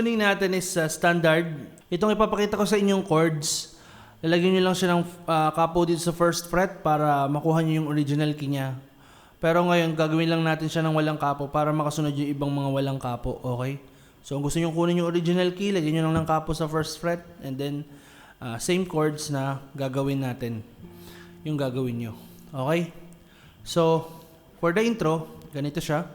tuning natin is standard. Itong ipapakita ko sa inyong chords, lalagyan nyo lang siya ng kapo dito sa first fret para makuha nyo yung original key niya. Pero ngayon, gagawin lang natin siya ng walang kapo para makasunod yung ibang mga walang kapo. Okay? So, kung gusto nyo kunin yung original key, lagyan nyo lang ng kapo sa first fret. And then, same chords na gagawin natin. Yung gagawin nyo. Okay? So, for the intro, ganito siya.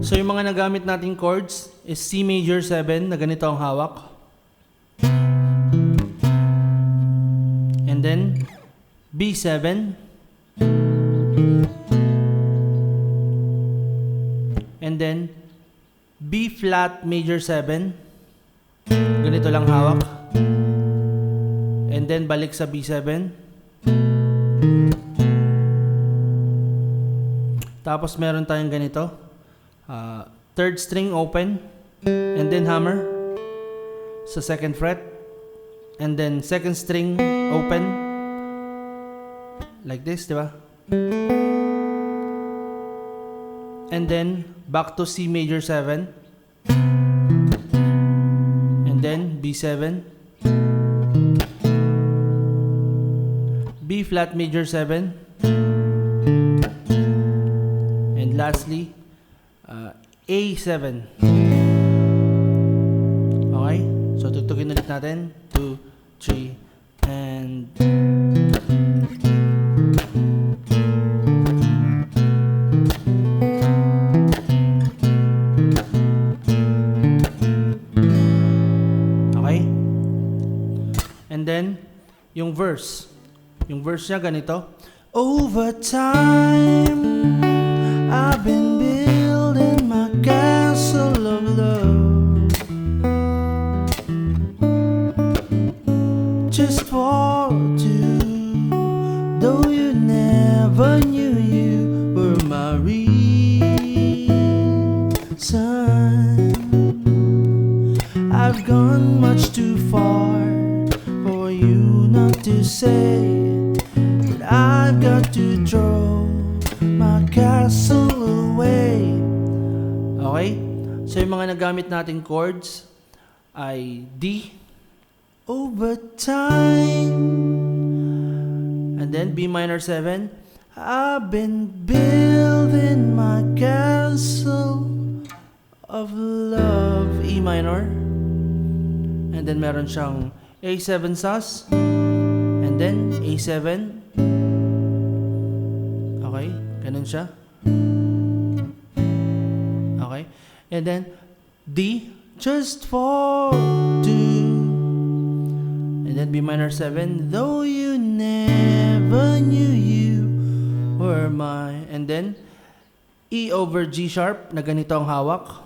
So yung mga nagamit nating chords is C major 7 na ganito ang hawak. And then B7. And then B flat major 7. Ganito lang hawak. And then balik sa B7. Tapos meron tayong ganito. Third string open and then hammer sa second fret, and then second string open like this, di ba? And then back to C major 7 and then B7, B flat major 7, and lastly A7. Okay? So, tugtugin ulit natin. 2, 3, and... Okay? And then, yung verse. Yung verse niya ganito. Over time, I've been building my castle of love, just for two, though you never knew you were my reason. I've gone much too far for you not to say that I've got to throw my castle away. Okay? So yung mga nagamit nating chords ay D, over time, and then B minor 7. I've been building my castle of love, E minor, and then meron siyang A7 sus, and then A7. Okay? Ganun siya. Okay? And then D, just for two. And then B minor 7, though you never knew you were mine. And then E over G sharp na ganito ang hawak.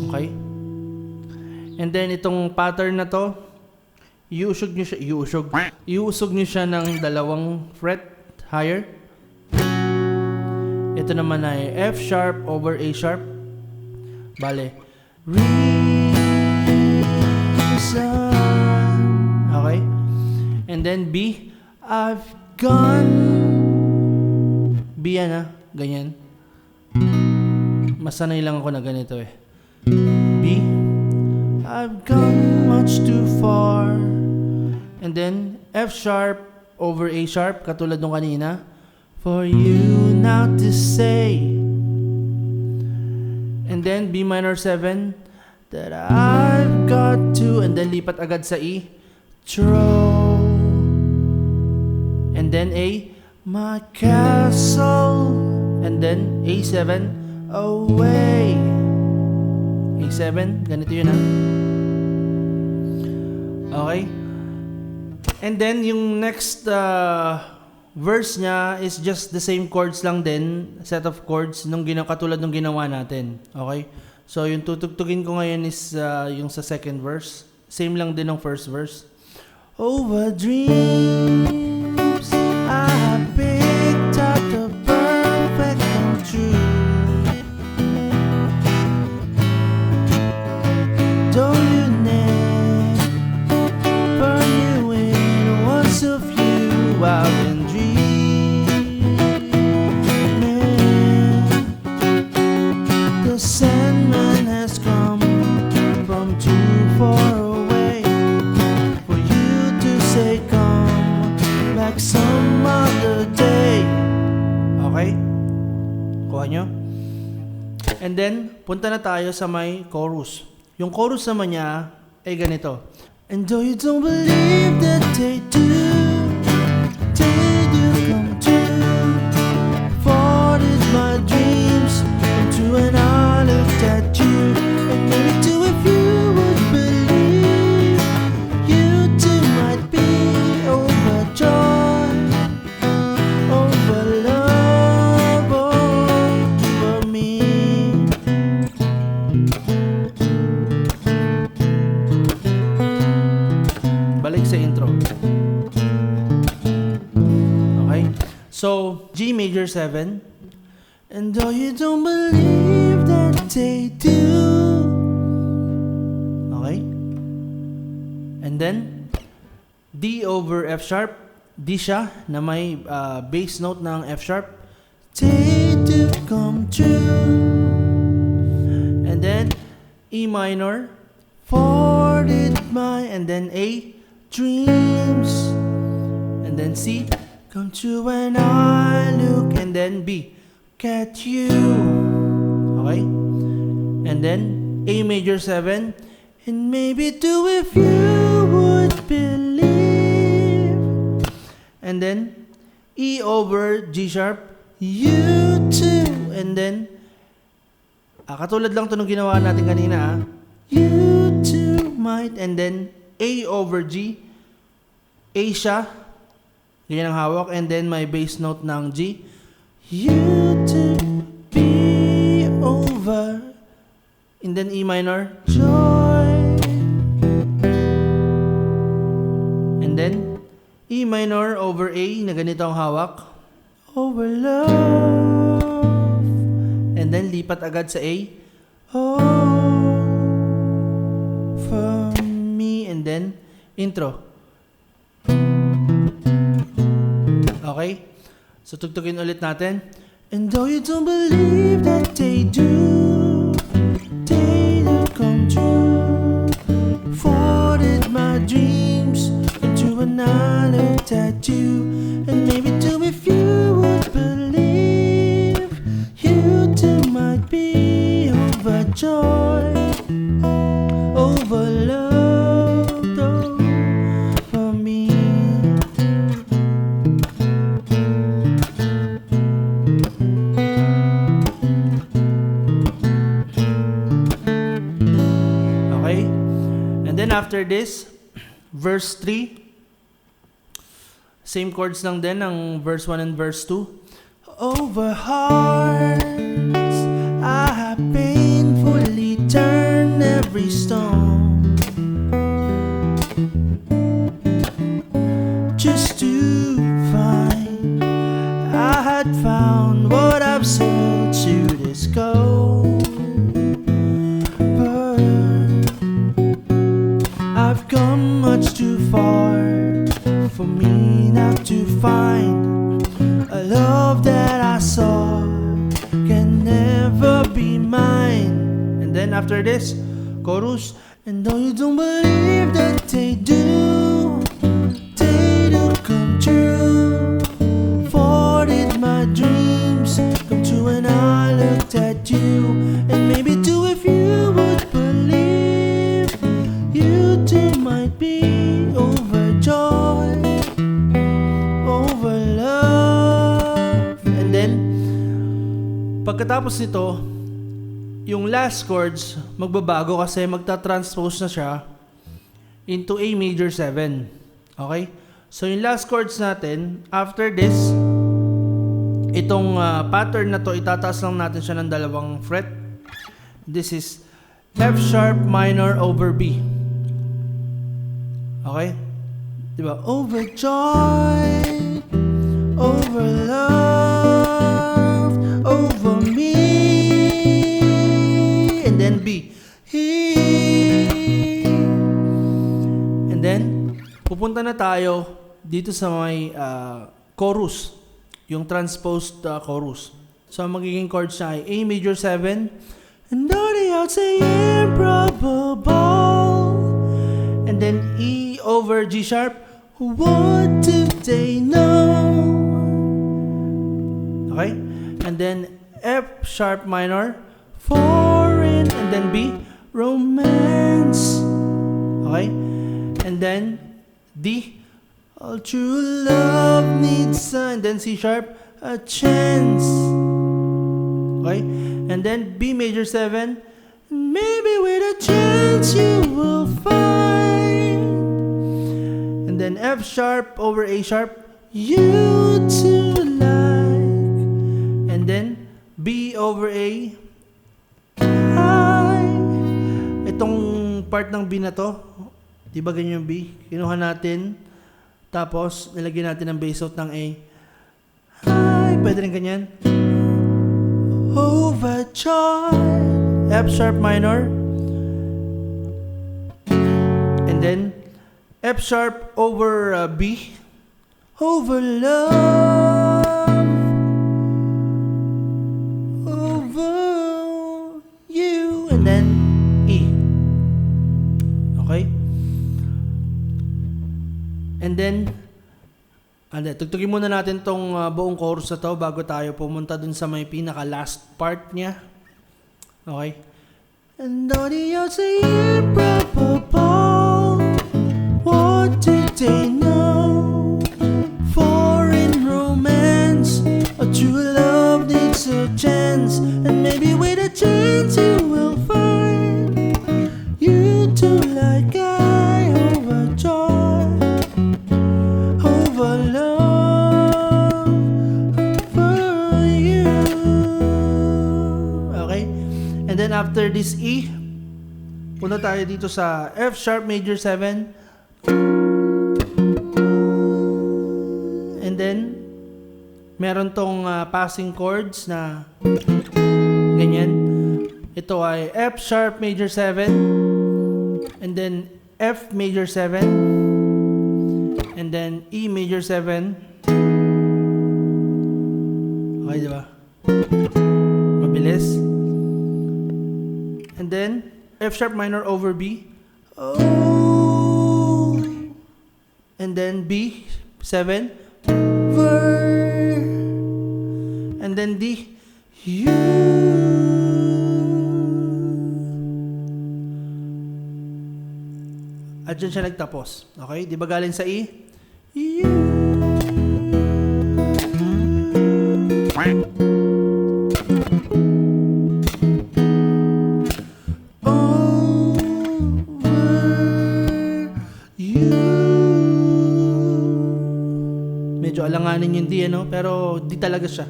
Okay? And then itong pattern na to, iusog nyo siya ng dalawang fret higher. Ito naman ay F sharp over A sharp. Bale, reason. Okay? And then B, I've gone. B yan ganyan. Masanay lang ako na ganito eh. B, I've gone much too far. And then F sharp over A sharp, katulad nung kanina. For you not to say. And then B minor 7, that I've got to, and then lipat agad sa E, throw. And then A, my castle. And then A7, away. A7, ganito yun Okay? And then yung next verse niya is just the same chords lang din, set of chords nung katulad nung ginawa natin. Okay? So yung tutugtugin ko ngayon is yung sa second verse. Same lang din ng first verse. Over dreams I picked up the perfect come true. Though you never like some other day. Okay? Kuha nyo? And then, punta na tayo sa may chorus. Yung chorus naman niya ay ganito. And though you don't believe that they do come true. Forwarded my dreams into an I looked at you. And maybe too if you would believe, you too might be overjoyed, over love, over me. Balik sa intro. Okay? So, G major 7. And though you don't believe that they do. Okay? And then, D over F sharp. D siya na may bass note ng F sharp. They do come true. And then, E minor. Forwarded my, and then A, dreams. And then C, come true when I look. And then B, at you. Okay? And then A major 7. And maybe do if you would believe. And then E over G sharp. You too. And then katulad lang ito nung ginawa natin kanina. You too might. And then A over G. A siya. Ganyan ang hawak. And then may bass note ng G. You to be over. And then E minor, joy. And then E minor over A na ganito ang hawak, over love. And then lipat agad sa A, oh, for me. And then intro. Okay? So, tugtugin ulit natin. And though you don't believe that they do come true. Forwarded my dreams into an I looked at you. And maybe too if you would believe, you too might be overjoyed, over loved, over me. After this, verse 3, same chords lang din ng verse 1 and verse 2. Over hearts I have painfully turned every stone, just to find I had found what I've sought to discover. I've come much too far for me not to find a love that I saw can never be mine. And then after this, chorus. And though you don't believe that they do come true. Forwarded my dreams come true when I looked at you. And maybe too if you would believe, you too might be overjoyed, over love. And then pagkatapos nito, yung last chords magbabago kasi magta-transpose na siya into A major 7. Okay? So yung last chords natin, after this, itong pattern na to, itataas lang natin siya ng 2 fret. This is F sharp minor over B. Okay? Diba? Overjoyed, over love, over me. And then B. And then, pupunta na tayo dito sa may chorus. Yung transposed chorus. So, ang magiging chords siya ay A major 7. And all the odds say improbable. And then E over G sharp. What do they know? Okay? And then F sharp minor, foreign, and then B, romance. Okay? And then D, all true love needs a, and then C sharp, a chance. Okay? And then B major 7, maybe with a chance you will find. And then F sharp over A sharp, you to like. And then B over A, I. Itong part ng B na to, di ba ganyan yung B? Kinuha natin, tapos nilagyan natin ang bass note ng A. I. Pwede rin ganyan. Overjoyed, F sharp minor, and then F sharp over B, over love, over you, and then E. Okay? And then tugtugin muna natin tong buong chorus na to bago tayo pumunta dun sa may pinaka last part niya. Okay? And all the odds are improbable. What did they know? Foreign romance, a true love needs a chance, and maybe with a chance you will find. You too like I, overjoyed, over love, for you. Okay? And then after this E, punta tayo dito sa F sharp major 7. And then meron tong passing chords na ganyan. Ito ay F sharp major 7, and then F major 7, and then E major 7. Okay, di ba? Mabilis. And then F sharp minor over B. Oh. And then B 7. Ver. And then D. You. At dyan siya nagtapos. Okay? Di ba galing sa E? You. Medyo alanganin yung D, ano? Pero di talaga siya.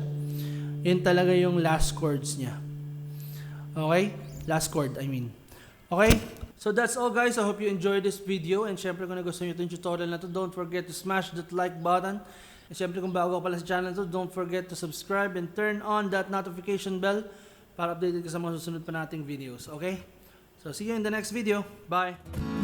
Yun talaga yung last chords niya. Okay? Last chord, I mean. Okay? So that's all, guys. I hope you enjoyed this video. And syempre kung nagustuhan nyo itong tutorial na to, don't forget to smash that like button. And syempre kung bago ka pala sa channel to, don't forget to subscribe and turn on that notification bell para updated ka sa mga susunod pa nating videos. Okay? So see you in the next video. Bye!